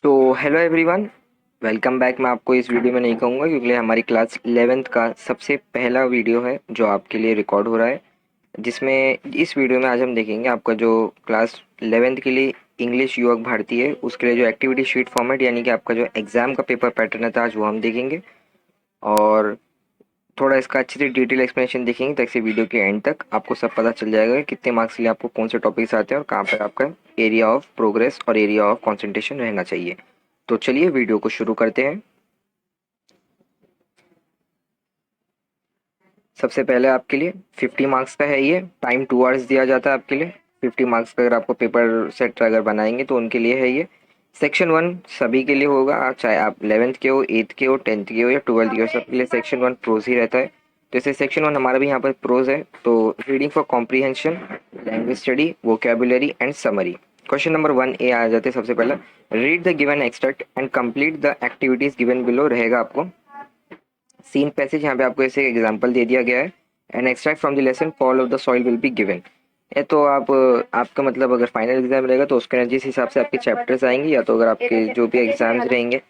तो hello everyone, welcome back. मैं आपको इस वीडियो में नहीं कहूँगा क्योंकि हमारी क्लास 11th का सबसे पहला वीडियो है जो आपके लिए रिकॉर्ड हो रहा है, जिसमें इस वीडियो में आज हम देखेंगे आपका जो क्लास 11th के लिए इंग्लिश युवक भारती है उसके लिए जो एक्टिविटी शीट फॉर्मेट यानी कि आपका जो एग्ज़ाम का पेपर पैटर्न था आज वो हम देखेंगे और थोड़ा इसका अच्छे से डिटेल एक्सप्लेनेशन देखेंगे ताकि वीडियो के एंड तक आपको सब पता चल जाएगा कि कितने मार्क्स के लिए आपको कौन से टॉपिक्स आते हैं और कहाँ पर आपका एरिया ऑफ प्रोग्रेस और एरिया ऑफ कॉन्सेंट्रेशन रहना चाहिए। तो चलिए वीडियो को शुरू करते हैं। सबसे पहले आपके लिए 50 मार्क्स का है, ये टाइम 2 आवर्स दिया जाता है आपके लिए। 50 मार्क्स का अगर आपको पेपर सेट अगर बनाएंगे तो उनके लिए है ये। सेक्शन 1 सभी के लिए होगा, चाहे आप 11th के हो, 8th के हो, 10th के हो या 12th के हो, सबके लिए सेक्शन 1 प्रोज ही रहता है। तो जैसे सेक्शन 1 हमारा भी यहाँ पर प्रोज है, तो reading for comprehension, language study, vocabulary and summary. Question number 1 ए आ जाते हैं। सबसे पहला, read the given extract and complete the activities given below रहेगा आपको। सीन पैसेज यहाँ पे आपको ऐसे एग्जांपल दे दिया गया है। An extract from the lesson fall of the soil will be given. ये तो आप आपका मतलब अगर फाइनल एग्जाम रहेगा तो उसके जिस हिसाब से आपके चैप्टर्स आएंगे या तो अगर आपके जो भी एग्जाम्स रहेंगे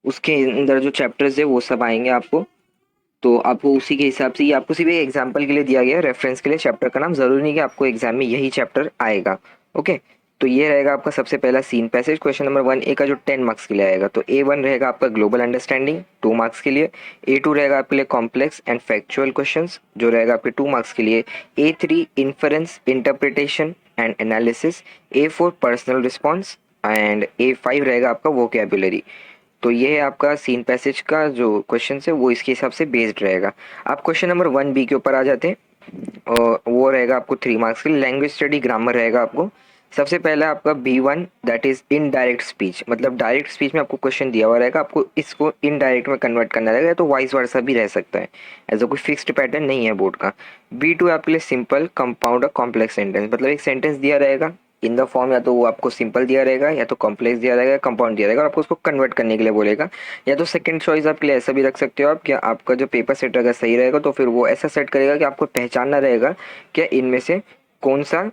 उसके अंदर जो चैप्टर्स है वो सब आएंगे आपको, तो आपको उसी के हिसाब से ये आपको सिर्फ एक एग्जाम्पल के लिए दिया गया है, रेफरेंस के लिए। चैप्टर का नाम जरूरी नहीं कि आपको एग्जाम में यही चैप्टर आएगा। ओके, तो ये रहेगा आपका सबसे पहला सीन पैसेज। क्वेश्चन नंबर 1 ए का जो 10 मार्क्स के लिए आएगा, तो A1 रहेगा आपका ग्लोबल अंडरस्टैंडिंग 2 मार्क्स के लिए। A2 रहेगा आपके लिए कॉम्प्लेक्स एंड फैक्चुअल क्वेश्चंस जो रहेगा आपके 2 मार्क्स के लिए। A3 inference, interpretation and analysis. A4 personal response and A5 रहेगा आपका वोकेबुलरी। तो ये है आपका सीन पैसेज का जो क्वेश्चन है वो इसके हिसाब से बेस्ड रहेगा। आप क्वेश्चन नंबर 1 बी के ऊपर आ जाते हैं और वो रहेगा आपको 3 मार्क्स के लिए। लैंग्वेज स्टडी ग्रामर रहेगा आपको। सबसे पहला आपका B1 that is indirect speech, मतलब डायरेक्ट स्पीच में आपको क्वेश्चन दिया हुआ रहेगा, आपको इसको इनडायरेक्ट में कन्वर्ट करना रहेगा, तो वाइस वर्सा भी रह सकता है, ऐसा कोई फिक्स्ड पैटर्न नहीं है बोर्ड का। B2 आपके लिए सिंपल, कंपाउंड और कॉम्प्लेक्स सेंटेंस, मतलब एक सेंटेंस दिया रहेगा इन द फॉर्म, या तो वो आपको सिंपल दिया रहेगा या तो कॉम्प्लेक्स दिया रहेगा, कंपाउंड दिया रहेगा और आपको उसको कन्वर्ट करने के लिए बोलेगा। या तो सेकंड चॉइस आपके लिए ऐसा भी रख सकते हो आप कि आपका जो पेपर सेट अगर सही रहेगा तो फिर वो ऐसा सेट करेगा कि आपको पहचानना रहेगा कि इनमें से कौन सा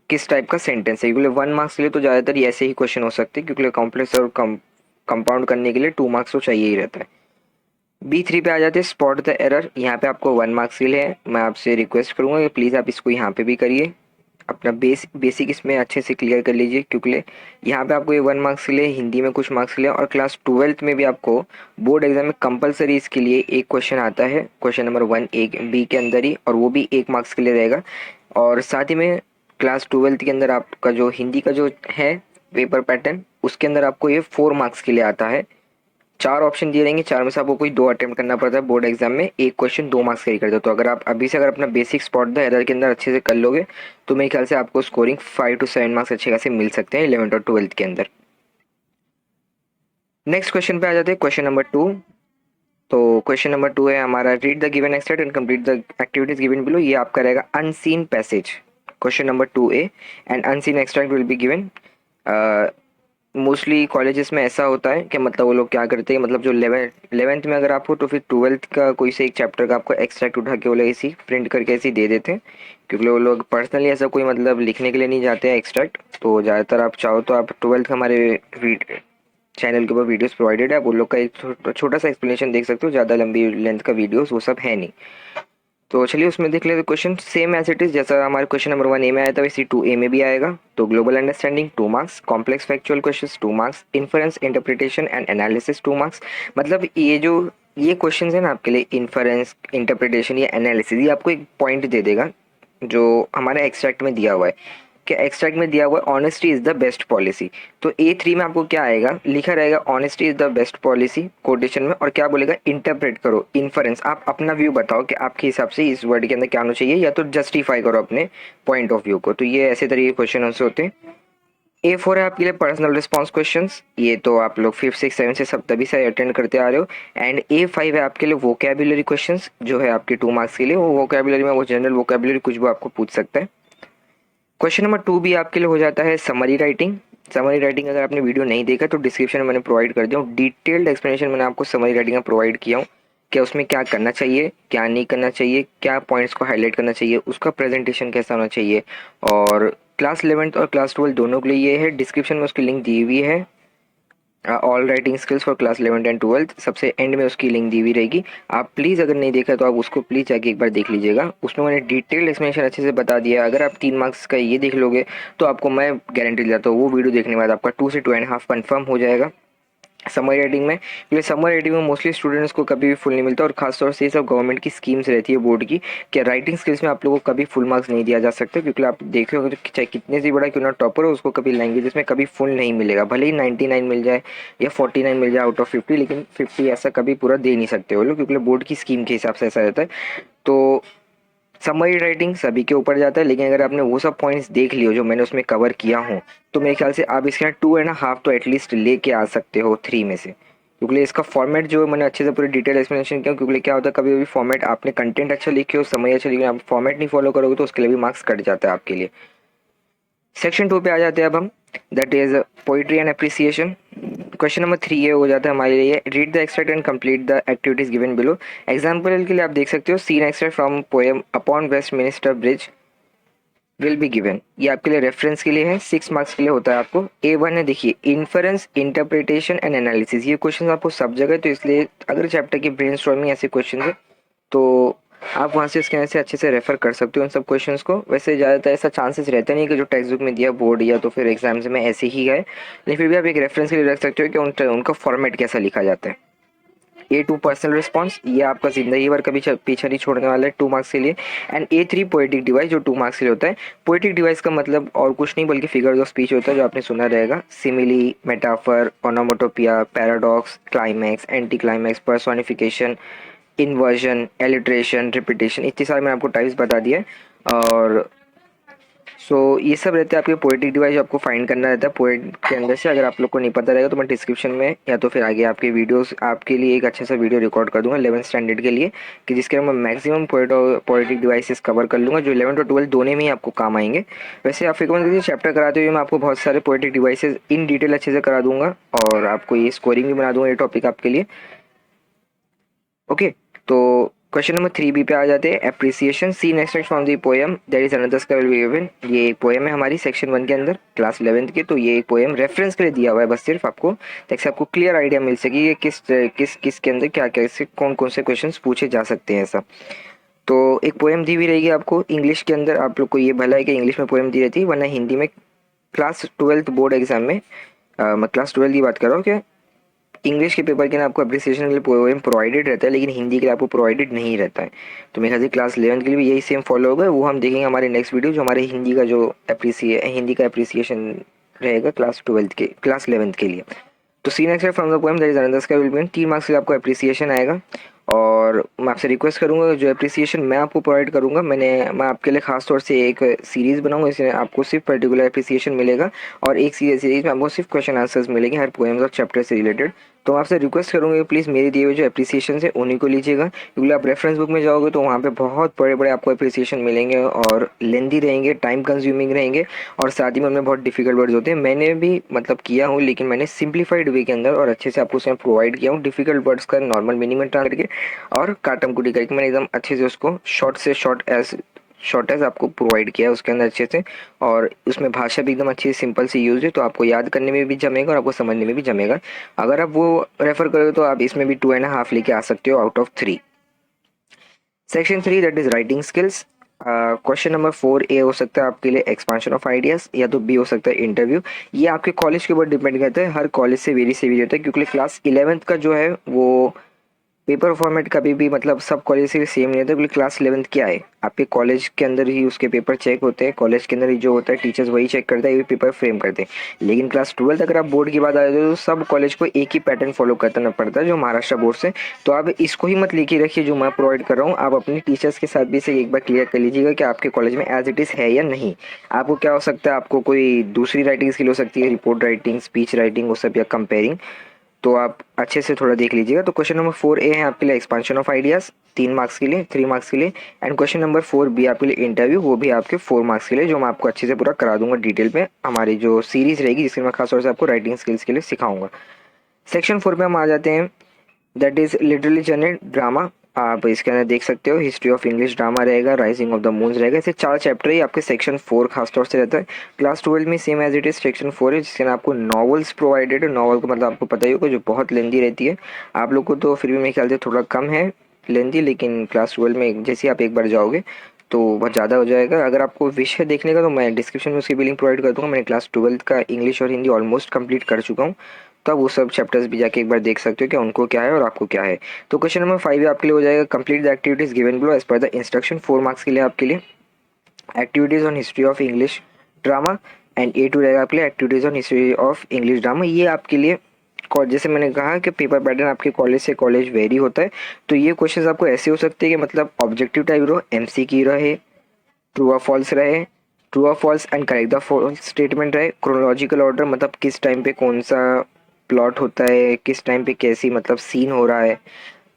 किस टाइप का सेंटेंस है। क्योंकि 1 मार्क्स के लिए तो ज़्यादातर ऐसे ही क्वेश्चन हो सकते हैं, क्योंकि कॉम्प्लेक्स और कंपाउंड करने के लिए 2 मार्क्स तो चाहिए ही रहता है। B3 पे आ जाते हैं स्पॉट द एरर। यहाँ पे आपको 1 मार्क्स के लिए है। मैं आपसे रिक्वेस्ट करूंगा कि प्लीज़ आप इसको यहाँ पे भी करिए, अपना बेसिक इसमें अच्छे से क्लियर कर लीजिए, क्योंकि यहाँ पे आपको ये 1 मार्क्स के लिए, हिंदी में कुछ मार्क्स के लिए और क्लास 12th में भी आपको बोर्ड एग्जाम में कंपलसरी इसके लिए एक क्वेश्चन आता है, क्वेश्चन नंबर 1 A बी के अंदर ही, और वो भी 1 मार्क्स के लिए रहेगा। और साथ ही में क्लास 12th के अंदर आपका जो हिंदी का जो है पेपर पैटर्न, उसके अंदर आपको ये 4 मार्क्स के लिए आता है। 4 ऑप्शन दिए रहेंगे, 4 में से आपको कोई 2 अटेम्प्ट करना पड़ता है बोर्ड एग्जाम में, एक क्वेश्चन 2 मार्क्स का ही करते हो। तो अगर आप अभी से अगर अपना बेसिक स्पॉट द एरर के अंदर अच्छे से कर लोगे तो मेरे ख्याल से आपको स्कोरिंग 5 to 7 मार्क्स अच्छे खासे मिल सकते हैं 11th और 12th के अंदर। नेक्स्ट क्वेश्चन पे आ जाते हैं, क्वेश्चन नंबर 2। तो क्वेश्चन नंबर 2 है हमारा, read the given extract and complete the activities given below. ये आपका रहेगा unseen passage. Question number 2 A, and unseen extract will be given. Mostly colleges में ऐसा होता है कि मतलब वो लोग क्या करते हैं, मतलब जो 11th में अगर आप हो तो फिर 12th का कोई से एक चैप्टर का आपको एक्सट्रैक्ट उठा के वो लोग ऐसी प्रिंट करके ऐसे दे देते हैं, क्योंकि वो लोग पर्सनली ऐसा कोई मतलब लिखने के लिए नहीं जाते हैं एक्सट्रैक्ट। तो ज़्यादातर आप चाहो तो आप 12th का हमारे चैनल के ऊपर वीडियोस प्रोवाइडेड है, आप उन लोग का एक छोटा सा एक्सप्लेनेशन देख सकते हो, ज़्यादा लंबी लेंथ का वीडियोस वो सब है नहीं। तो चलिए उसमें देख लेते question same as it is, जैसा हमारे क्वेश्चन नंबर 1 A में आया था वैसे 2 A में भी आएगा। तो global understanding 2 marks, complex factual questions 2 marks, inference, interpretation and analysis 2 marks. मतलब ये क्वेश्चन है ना आपके लिए, इन्फरेंस, इंटरप्रिटेशन या एनालिसिस, ये आपको एक पॉइंट दे देगा जो हमारे एक्सट्रैक्ट में दिया हुआ है कि एक्सट्रैक्ट में दिया हुआ है honesty is the best policy. तो A3 में आपको क्या आएगा, लिखा रहेगा honesty is the best policy quotation में, और क्या बोलेगा, इंटरप्रेट करो, इन्फरेंस, आप अपना व्यू बताओ कि आपके हिसाब से इस वर्ड के अंदर क्या होना चाहिए, या तो जस्टिफाई करो अपने पॉइंट ऑफ व्यू को। तो ये ऐसे तरीके के क्वेश्चन आंसर होते हैं। A4 है आपके लिए पर्सनल रिस्पॉन्स क्वेश्चंस, ये तो आप लोग 5th 6th 7th से सब तभी से अटेंड करते आ रहे हो। एंड A5 है आपके लिए वोकेबुलरी क्वेश्चंस जो है आपके 2 मार्क्स के लिए। वो वोकेबुलरी में वो जनरल वोकेबुलरी कुछ भी आपको पूछ सकता है। क्वेश्चन नंबर 2 भी आपके लिए हो जाता है समरी राइटिंग। समरी राइटिंग अगर आपने वीडियो नहीं देखा तो डिस्क्रिप्शन में मैंने प्रोवाइड कर दिया हूँ, डिटेल्ड एक्सप्लेनेशन मैंने आपको समरी राइटिंग का प्रोवाइड किया हूँ, क्या उसमें क्या करना चाहिए, क्या नहीं करना चाहिए, क्या पॉइंट्स को हाईलाइट करना चाहिए, उसका प्रेजेंटेशन कैसा होना चाहिए। और क्लास 11th और क्लास 12 दोनों के लिए ये है, डिस्क्रिप्शन में उसकी लिंक दी हुई है। All writing skills for class 11 and 12, सबसे एंड में उसकी लिंक दी हुई रहेगी। आप प्लीज़ अगर नहीं देखा तो आप उसको प्लीज़ जाके एक बार देख लीजिएगा, उसमें मैंने डिटेल्ड एक्सप्लेनेशन अच्छे से बता दिया है। अगर आप 3 मार्क्स का ये देख लोगे तो आपको मैं गारंटी दिलाता हूँ वो वीडियो देखने के बाद आपका 2 से 2.5 कन्फर्म हो जाएगा समर रेटिंग में, क्योंकि समर रेटिंग में मोस्टली स्टूडेंट्स को कभी भी फुल नहीं मिलता, और खासतौर से ये सब गवर्नमेंट की स्कीम्स रहती है बोर्ड की कि राइटिंग स्किल्स में आप लोगों को कभी फुल मार्क्स नहीं दिया जा सकता, क्योंकि आप देखे होंगे तो चाहे कितने से बड़ा क्यों ना टॉपर हो उसको कभी लैंग्वेजेस में कभी फुल नहीं मिलेगा, भले ही 99 मिल जाए या 49 मिल जाए आउट ऑफ 50, लेकिन 50 ऐसा कभी पूरा दे नहीं सकते वो लोग, क्योंकि बोर्ड की स्कीम के हिसाब से ऐसा रहता है। तो समरी राइटिंग सभी के ऊपर जाता है, लेकिन अगर आपने वो सब पॉइंट्स देख लियो जो मैंने उसमें कवर किया हूँ, तो मेरे ख्याल से आप इसके 2.5 तो एटलीस्ट लेके आ सकते हो 3 में से, क्योंकि इसका फॉर्मेट जो मैंने अच्छे से पूरी डिटेल एक्सप्लेनेशन किया, क्योंकि क्या होता है कभी कभी फॉर्मेट आपने कंटेंट अच्छा लिखे हो समझ अच्छा लिखे, आप फॉर्मेट नहीं फॉलो करोगे तो उसके लिए भी मार्क्स कट जाता है आपके लिए। सेक्शन 2 पे आ जाते हैं अब हम, that is poetry and appreciation. Question number 3 ये हो जाता है हमारे लिए, read the extract and complete the activities given below. Example के लिए आप देख सकते हो, seen extract from poem upon Westminster bridge will be given. ये आपके लिए रेफरेंस के लिए है, 6 मार्क्स के लिए होता है आपको। A1 है, देखिए इन्फरेंस इंटरप्रिटेशन एंड एनालिसिस, ये क्वेश्चन आपको सब जगह, तो इसलिए अगर चैप्टर की ब्रेनस्टॉर्मिंग ऐसे क्वेश्चन है तो आप वहाँ से इसके वजह से अच्छे से रेफर कर सकते हो इन सब क्वेश्चंस को। वैसे ज़्यादातर ऐसा चांसेस रहता नहीं कि जो टेक्स्ट बुक में दिया बोर्ड या तो फिर एग्जाम्स में ऐसे ही है, लेकिन फिर भी आप एक रेफरेंस के लिए रख सकते हो कि उनका फॉर्मेट कैसा लिखा जाता है। A2 पर्सनल रिस्पॉन्स, ये आपका जिंदगी भर कभी पीछे नहीं छोड़ने वाला है 2 मार्क्स के लिए। एंड A3 पोएटिक डिवाइस जो 2 मार्क्स के लिए होता है। पोएटिक डिवाइस का मतलब और कुछ नहीं बल्कि फिगर्स ऑफ स्पीच होता है जो आपने सुना रहेगा, simile, metaphor, onomatopoeia, paradox, climax, anti climax, personification, inversion, alliteration, repetition, इतने सारे मैंने आपको टाइप्स बता दिए। और सो ये सब रहते हैं आपके पोएटिक डिवाइस जो आपको फाइंड करना रहता है पोएट के अंदर से। अगर आप लोग को नहीं पता रहेगा तो मैं डिस्क्रिप्शन में या तो फिर आगे आपके वीडियोस आपके लिए एक अच्छा सा वीडियो रिकॉर्ड कर दूंगा 11th स्टैंडर्ड के लिए, कि जिसके अंदर मैं मैक्सिमम पोएटिक डिवाइसेस कवर कर लूँगा, जो 11th और 12th दोनों में ही आपको काम आएंगे। वैसे आप फिक्र मत कीजिए, चैप्टर कराते हुए मैं आपको बहुत सारे पोएटिक डिवाइसेस इन डिटेल अच्छे से करा दूंगा, और आपको ये स्कोरिंग भी बना दूंगा ये टॉपिक आपके लिए। ओके, तो क्वेश्चन नंबर 3B पे आ जाते हैं, appreciation, seen extract from the poem that is another sky will be given. ये एक पोएम है हमारी सेक्शन 1 के अंदर क्लास 11th के, तो ये एक पोएम रेफरेंस के लिए दिया हुआ है बस सिर्फ आपको, ताकि आपको क्लियर आइडिया मिल सके ये किस किस किस के अंदर क्या क्या से कौन कौन से क्वेश्चंस पूछे जा सकते हैं ऐसा। तो एक पोएम दी हुई रहेगी आपको इंग्लिश के अंदर, आप लोग को ये भला है कि इंग्लिश में पोएम दी रहती है, वरना हिंदी में क्लास 12th बोर्ड एग्जाम में मैं क्लास 12 की बात कर रहा हूँ, क्या इंग्लिश के पेपर के ना आपको अप्रिसिएशन के लिए पोएम प्रोवाइडेड रहता है, लेकिन हिंदी के लिए आपको प्रोवाइडेड नहीं रहता है। तो मेरे ख्याल से क्लास 11 के लिए भी यही सेम फॉलो होगा, वो हम देखेंगे हमारे नेक्स्ट वीडियो जो हमारे हिंदी का अप्रिसिएशन रहेगा क्लास 11th के लिए। तो seen extract from the poem that is another sky will be, 3 marks के लिए आपको अप्रिसिएशन आएगा। और मैं आपसे रिक्वेस्ट करूंगा जो अप्रिसिएशन मैं आपको प्रोवाइड करूंगा, मैं आपके लिए खास तौर से एक सीरीज़ बनाऊंगा, इसमें आपको सिर्फ पर्टिकुलर अप्रिसिएशन मिलेगा, और एक सीरीज़ में आपको सिर्फ क्वेश्चन आंसर्स मिलेंगे हर पोएम्स और चैप्टर से रिलेटेड। तो मैं आपसे रिक्वेस्ट करूंगा कि प्लीज़ मेरे दिए हुए जो अप्रिसिएशन है उन्हीं को लीजिएगा, क्योंकि आप रेफरेंस बुक में जाओगे तो वहाँ पे बहुत बड़े बड़े आपको अप्रिसिएशन मिलेंगे, और लेंदी रहेंगे, टाइम कंज्यूमिंग रहेंगे, और साथ ही में उनमें बहुत डिफिकल्ट वर्ड्स होते हैं। मैंने भी मतलब किया हूँ, लेकिन मैंने सिंप्लीफाइड वे के अंदर और अच्छे से आपको उसमें प्रोवाइड किया हूँ, डिफिकल्ट वर्ड्स का नॉर्मल मीनिंग में ट्रांसलेट करके और काटम कुटी करके मैंने एकदम अच्छे से उसको शॉर्ट एज आपको प्रोवाइड किया है उसके अंदर अच्छे से, और उसमें भाषा भी एकदम अच्छी सिंपल सी यूज है, तो आपको याद करने में भी जमेगा और आपको समझने में भी जमेगा। अगर आप वो रेफर करोगे तो आप इसमें भी 2.5 लेके आ सकते हो out of 3। Section 3 that is writing skills. Question number 4A हो सकता है आपके लिए एक्सपांशन ऑफ आइडियाज, या तो B हो सकता है इंटरव्यू। ये आपके कॉलेज के ऊपर डिपेंड करता है, हर कॉलेज से वेरी होता है, क्योंकि क्लास 11th का जो है वो पेपर फॉर्मेट कभी भी मतलब सब कॉलेज से सेम नहीं होता, क्योंकि क्लास 11th क्या है आपके कॉलेज के अंदर ही उसके पेपर चेक होते हैं, कॉलेज के अंदर ही जो होता है टीचर्स वही चेक करता है, ये पेपर फ्रेम करते हैं। लेकिन क्लास 12th अगर आप बोर्ड की बात आ जाए तो सब कॉलेज को एक ही पैटर्न फॉलो करना पड़ता है जो महाराष्ट्र बोर्ड से। तो आप इसको ही मत लिखी रखिए जो मैं प्रोवाइड कर रहा हूँ, आप अपने टीचर्स के साथ भी इसे एक बार क्लियर कर लीजिएगा कि आपके कॉलेज में एज इट इज़ है या नहीं। आपको क्या हो सकता है, आपको कोई दूसरी राइटिंग स्किल हो सकती है, रिपोर्ट राइटिंग, स्पीच राइटिंग, वो सब, या कंपेयरिंग, तो आप अच्छे से थोड़ा देख लीजिएगा। तो क्वेश्चन नंबर 4A है आपके लिए एक्सपांशन ऑफ आइडियाज 3 मार्क्स के लिए, 3 मार्क्स के लिए। एंड क्वेश्चन नंबर 4B आपके लिए इंटरव्यू, वो भी आपके 4 मार्क्स के लिए, जो मैं आपको अच्छे से पूरा करा दूंगा डिटेल में हमारी जो सीरीज रहेगी, जिसमें मैं खासतौर से आपको राइटिंग स्किल्स के लिए सिखाऊंगा। सेक्शन 4 पे हम आ जाते हैं, that is literally generate drama. आप इसके अंदर देख सकते हो हिस्ट्री ऑफ इंग्लिश ड्रामा रहेगा, राइजिंग ऑफ द मून्स रहेगा। ऐसे 4 चैप्टर ही आपके सेक्शन 4 खासतौर से रहता है। क्लास 12 में same as it is section 4 है, जिसके अंदर आपको नॉवेल्स प्रोवाइडेड है। नॉवल को मतलब आपको पता ही होगा जो बहुत लेंदी रहती है। आप लोग को तो फिर भी मेरे ख्याल से थोड़ा कम है लेंदी, लेकिन क्लास 12 में जैसे आप एक बार जाओगे तो बहुत ज़्यादा हो जाएगा। अगर आपको विषय देखने का तो मैं डिस्क्रिप्शन में उसकी भी लिंक प्रोवाइड कर दूँगा। मैंने क्लास 12 का इंग्लिश और हिंदी ऑलमोस्ट कंप्लीट कर चुका हूँ, तो आप वो सब चैप्टर्स भी जाके एक बार देख सकते हो कि उनको क्या है और आपको क्या है। तो क्वेश्चन नंबर 5 आपके लिए हो जाएगा, complete the activities given below as per the instruction. 4 marks के लिए आपके लिए activities on history of English drama, and A2 रहेगा आपके लिए activities on history of English drama. ये आपके लिए जैसे मैंने कहा कि पेपर पैटर्न आपके कॉलेज से कॉलेज वेरी होता है, तो ये क्वेश्चंस आपको ऐसे हो सकते हैं कि मतलब ऑब्जेक्टिव टाइप रहो, MCQ रहे, ट्रू और फॉल्स रहे, ट्रू और false and correct the false statement रहे, क्रोनोलॉजिकल ऑर्डर मतलब किस टाइम पे कौन सा प्लॉट होता है, किस टाइम पे कैसी मतलब सीन हो रहा है,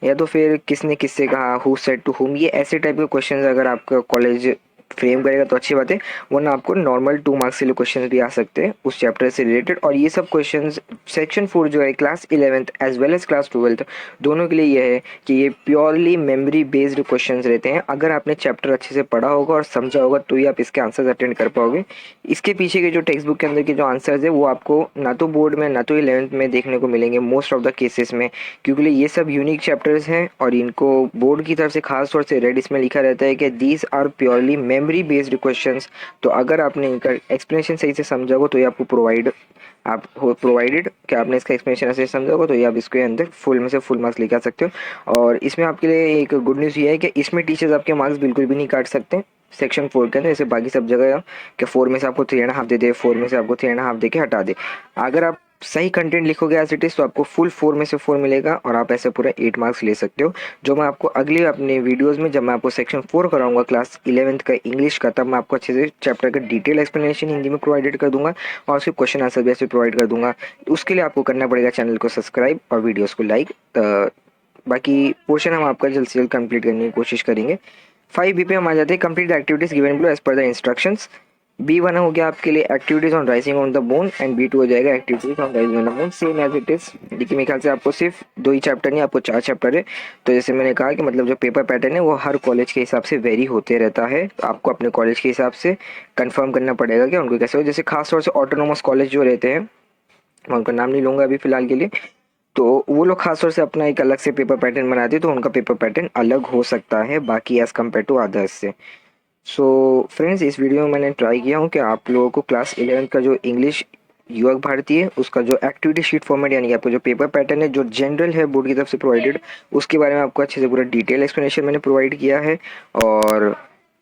या तो फिर किसने किससे कहा, हु सेड टू हुम। ये ऐसे टाइप के क्वेश्चंस अगर आपका कॉलेज फ्रेम करेगा तो अच्छी बात है, वरना आपको नॉर्मल 2 मार्क्स के लिए क्वेश्चंस भी आ सकते हैं उस चैप्टर से रिलेटेड। और ये सब क्वेश्चंस सेक्शन 4 जो है class 11th as well as class 12th दोनों के लिए ये है कि ये प्योरली मेमोरी बेस्ड क्वेश्चंस रहते हैं। अगर आपने चैप्टर अच्छे से पढ़ा होगा और समझा होगा तो ही आप इसके आंसर्स अटेंड कर पाओगे। इसके पीछे के जो टेक्स्ट बुक के अंदर के जो आंसर्स है वो आपको ना तो बोर्ड में ना तो 11th में देखने को मिलेंगे मोस्ट ऑफ द केसेस में, क्योंकि ये सब यूनिक चैप्टर्स हैं और इनको बोर्ड की तरफ से खास तौर से रेड इसमें लिखा रहता है कि these are purely memory based questions. तो अगर आपने इनका एक्सप्लेनेशन सही से समझा हो तो ये आपको आप हो प्रोवाइडेड कि आपने इसका एक्सप्लेनेशन ऐसे समझा होगा तो ये आप इसके अंदर फुल में से फुल मार्क्स लेकर आ सकते हो। और इसमें आपके लिए एक गुड न्यूज़ ये है कि इसमें टीचर्स आपके मार्क्स बिल्कुल भी नहीं काट सकते सेक्शन 4 के अंदर, जैसे बाकी सब जगह कि 4 में से आपको 3.5 दे दे, 4 में से आपको 3.5 दे के हटा दे। अगर आप सही कंटेंट लिखोगे एज इट इज़ तो आपको फुल 4 में से 4 मिलेगा और आप ऐसे पूरा 8 मार्क्स ले सकते हो। जो मैं आपको अगले अपने वीडियोस में जब मैं आपको सेक्शन 4 कराऊंगा क्लास 11th का इंग्लिश का, तब मैं आपको अच्छे से चैप्टर का डिटेल एक्सप्लेनेशन हिंदी में प्रोवाइडेड कर दूंगा और उसके क्वेश्चन आंसर भी ऐसे प्रोवाइड कर दूंगा। उसके लिए आपको करना पड़ेगा चैनल को सब्सक्राइब और वीडियोज़ को लाइक। बाकी पोर्शन हम आपका जल्द से जल्द कंप्लीट करने की कोशिश करेंगे। 5B पे हम आ जाते हैं, complete the activities given below as per the instructions. B1 हो गया आपके लिए activities on rising on the bone and B2 हो जाएगा activities on rising on the bone, same as it is. देखिए मेरे ख्याल से आपको सिर्फ 2 ही चैप्टर नहीं, आपको 4 चैप्टर है। तो जैसे मैंने कहा कि मतलब जो पेपर पैटर्न है वो हर कॉलेज के हिसाब से वेरी होते रहता है, तो आपको अपने कॉलेज के हिसाब से कंफर्म करना पड़ेगा कि उनको कैसे हो। जैसे खासतौर से ऑटोनोमस कॉलेज जो रहते हैं, मैं उनका नाम नहीं लूँगा अभी फ़िलहाल के लिए, तो वो लोग खासतौर से अपना एक अलग से पेपर पैटर्न बनाते हैं, तो उनका पेपर पैटर्न अलग हो सकता है बाकी एज़ कम्पेयर टू अदर्स से। सो फ्रेंड्स, इस वीडियो में मैंने ट्राई किया हूँ कि आप लोगों को क्लास 11th का जो इंग्लिश युवक भारती है उसका जो एक्टिविटी शीट फॉर्मेट यानी कि आपका जो पेपर पैटर्न है जो जनरल है बोर्ड की तरफ से प्रोवाइडेड, उसके बारे में आपको अच्छे से पूरा डिटेल एक्सप्लेनेशन मैंने प्रोवाइड किया है। और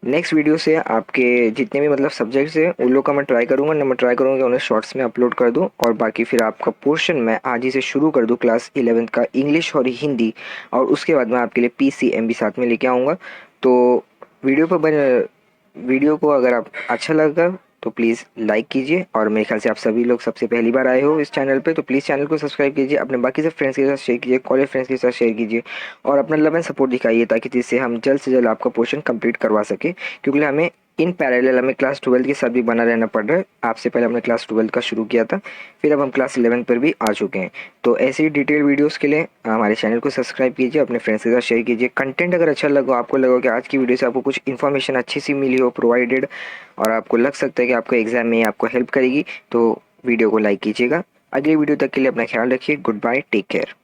नेक्स्ट वीडियो से आपके जितने भी मतलब सब्जेक्ट्स हैं उन लोग का मैं ट्राई करूँगा ना, मैं ट्राई करूँगा कि उन्हें शॉर्ट्स में अपलोड कर दूँ और बाकी फिर आपका पोर्शन मैं आज ही से शुरू कर दूँ क्लास 11th का इंग्लिश और हिंदी, और उसके बाद मैं आपके लिए PCM भी साथ में लेके आऊँगा। तो वीडियो पर वीडियो को अगर आप अच्छा लगा तो प्लीज़ लाइक कीजिए, और मेरे ख्याल से आप सभी लोग सबसे पहली बार आए हो इस चैनल पे तो प्लीज़ चैनल को सब्सक्राइब कीजिए, अपने बाकी सब फ्रेंड्स के साथ शेयर कीजिए, कॉलेज फ्रेंड्स के साथ शेयर कीजिए और अपना लव एंड सपोर्ट दिखाइए ताकि जिससे हम जल्द से जल्द आपका पोर्शन कंप्लीट करवा सके, क्योंकि हमें इन पैरेलल हमें क्लास 12 के साथ भी बना रहना पड़ रहा है। आपसे पहले हमने क्लास 12 का शुरू किया था, फिर अब हम क्लास 11 पर भी आ चुके हैं। तो ऐसे ही डिटेल वीडियोस के लिए हमारे चैनल को सब्सक्राइब कीजिए, अपने फ्रेंड्स के साथ शेयर कीजिए। कंटेंट अगर अच्छा लगा, आपको लगा कि आज की वीडियो से आपको कुछ इन्फॉर्मेशन अच्छी सी मिली हो प्रोवाइडेड और आपको लग सकता है कि आपको एग्जाम में आपको हेल्प करेगी, तो वीडियो को लाइक कीजिएगा। अगली वीडियो तक के लिए अपना ख्याल रखिए। Goodbye, take care.